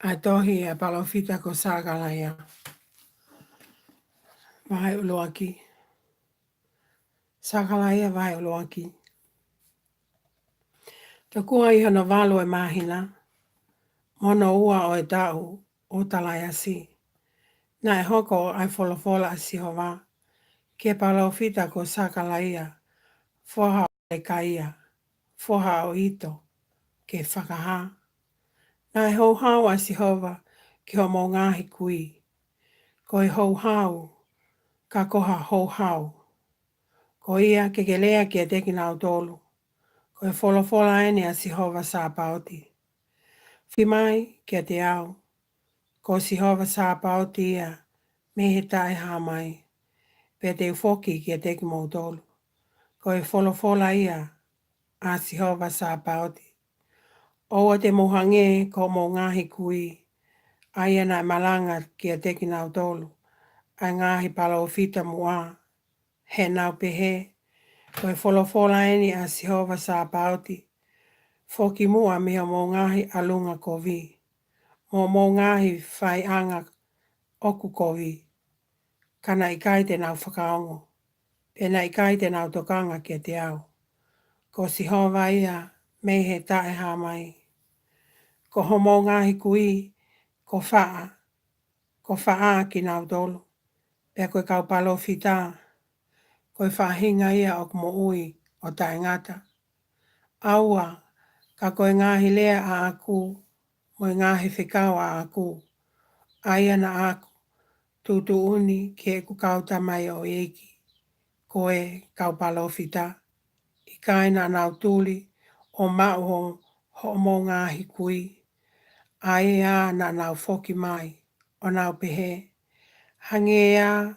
A tohi e palofita ko sakalaya. Vai uloaki. Sakalaya vai uloaki. Te kua iha na walu e mahina. Mono ua o e tau o talaya si. Na e hoko ai folofola a sihova. Ke palofita ko sakalaya. Foha o e kaia. Foha o ito. Ke whakaha. Na e hou hau a sihova. Ki ho mo ngahi kui. Ko e hou hau. Ka koha hou hau. Ko ia ke lea ki a teki nau tolu. Ko e folofola ene a sihova sa pauti. Whimai ki a te au. Ko sihova sa pauti ia. Me he tae ha mai. Pe te ufoki ki a teki mau tolu. Ko e folofola ia a sihova sa pauti. Oa te mohange ko mo ngahi kui. Aia na malanga ki a teki nau tolu. A ngahi pala o fita mua. He nau pehe. Ko e folofola eni a sihova sa pauti. Foki mua miha mo ngahi alunga ko vi. Mo ngahi whai anga oku ko vi. Kana ikai te nau whakaongo. Pena ikai te nau tokanga ki te au. Ko sihova ia me he tae ha mai. Ko homo ngahi kui. Ko faa. Ko faa ki nau tolu. Pea koe kau palo fita. Koe whahinga ia o kumo ui o tae ngata. Aua, ka koe ngahi lea a aku, mo ngahi whikau a aku. Aia na aku, tutu uni ke ku kau tamai o eiki. Koe kau palo fita. I kaina nau tuli o mauho ho mo ngahi kui. Aia na nau foki mai o nau pehe. Hangea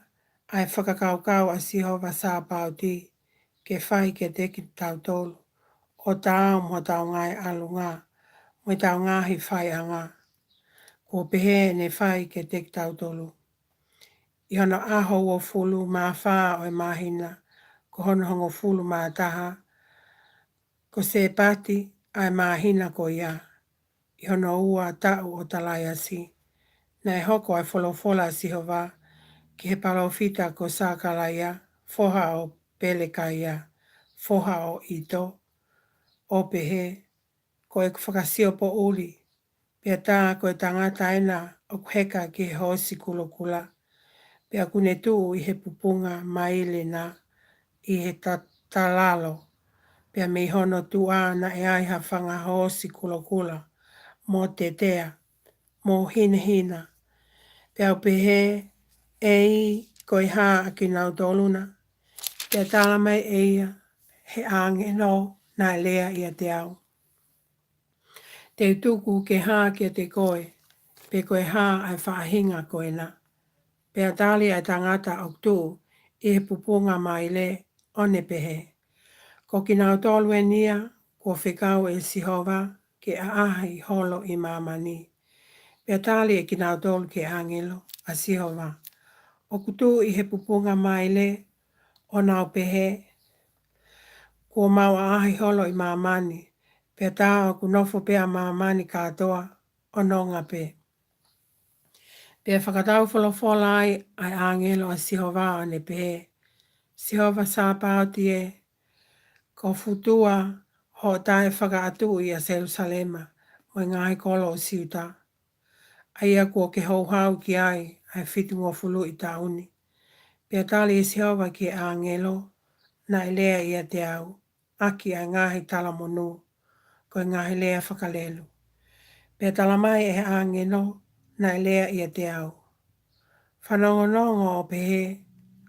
ai whakakaukau a sihova sa pauti ke whai ke teki tau tolu. O tau mo tau ngai alunga, mo tau ngahi whai anga. Ko pehe ne whai ke tek tau tolu. I hono aho o fulu maa whaa o e mahina, ko hono hongo fulu maa taha, ko se pati ai mahina ko ia. I hono ua tau o talaya si. Na e hoko ai folofola sihova, ki he palofita ko sakalaya, foha o pelekaya, foha o ito, o pehe, ko e whakasio po uli, pia tā ko e tangata ena o kuheka ki he hosi kulokula, pia kune tuu I he pupunga maile na I he talalo, pia me hono tua na e ai ha whanga hosi kulokula, mo te tea, mo hina hina, pia o pehe e ko I haa ki nau toluna, pia tala mai e ia, he ange no na lea ia te au. Te utuku ke haa kia te koe, pe koe haa ai whaahinga koe na. Pea tali ai tangata o tu I he pupunga mai le one pehe. Ko ki nau tolu e nia, ko whikau e sihova ke ahi holo I mamani. Pea tali e ki nau tolu ke angelo a sihova. O kutu I he pupunga mai le o nau pehe, ko mau ahi holo I mamani. Pea tā o kunofo pea mamani katoa o nonga pe. Pea whakatau wholofola ai angelo a sihova o ne pe. Sihova sa pauti e ko futua ho tae whakaatu I a Jerusalema mo ngai kolo o siuta. Aia kua ke hou hau ki ai whitu ngō fulu I tauni. Pea tali e sihova ki angelo na lea ia te au. Aki ai ngahi tala monu. Ko ngahi lea whakalelu. Pea talamai e angelo na lea ia te au. Whanongonongo o pehe,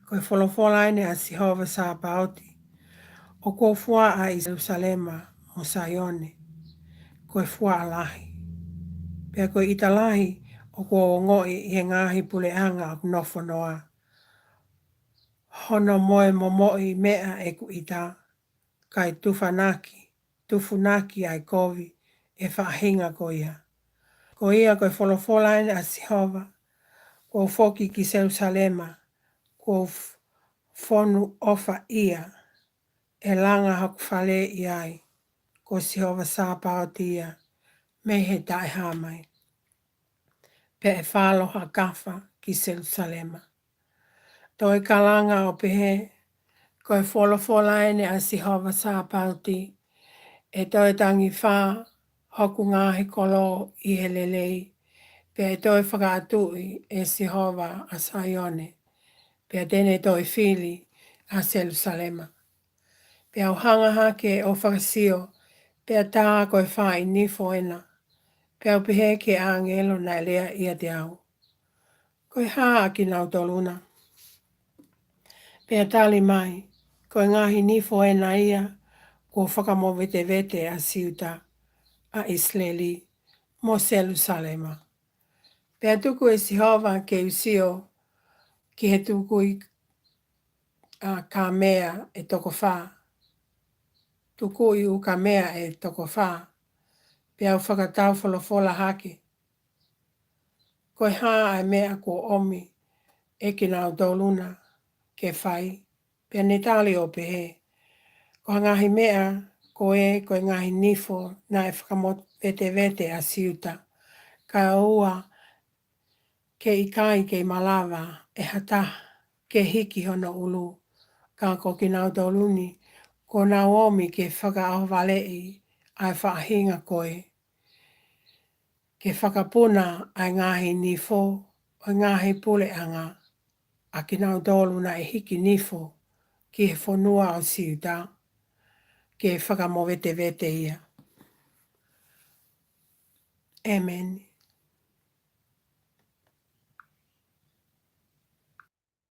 ko wholofola ene a sihova sa pauti. O ko fua a Jerusalema mo Saione, ko fua alahi. Pea ko italahi o ko ngoi I ngahi puleanga o nofo noa. Hono moe momoi mea e ku ita, kai tufunaki ai kovi e whahinga ko ia. Ko ia koe wholofola ene a sihova, ko foki ki Jerusalema, ko fonu ofa ia, e langa haku whale iai, ko sihova sa pauti ia, me he tae hamai. pe e whāloha kawha ki Jerusalema. Toi kalanga o pehe, koe wholofola ene a Sihova Sāpauti, e toi tangi whā, hoku ngāhi kolo I he lelei, pe e toi whakaatui e Sihova a Saione, pe a tene toi whili a Jerusalema. Pe au hanga hake o whakasio, pe a tā koe whā I nifo ena, pe au pehe ke a angelo na lea ia te au. Koe hā ki nau toluna. Pe a tali mai, koe ngahi nifo ena ia, ko whakamo vete vete a siuta a Isleli mo Jerusalema. Pe a tuku e Sihova ke usio ki he tuku I ka mea e toko whā. Tuku I u ka mea e toko whā. Pe au whakatau wholofola hake. Koe hā ai mea ko omi e ki nau toluna ke whai. Pe ne tali o pehe. Ko ngahi mea ko e koe ngahi nifo na e whakamot vete vete a siuta. Ka ua ke ikai ke malawa e hata ke hiki hono ulu. Ka ko ki nau toluni ko nau omi ke whakaawalei ai whaahinga koe. Ke whakapuna ai ngahi nifo o ngahi pule anga a ki nau toluna e hiki nifo ki he whonua o siuta ke whakamowete vete ia. Amen.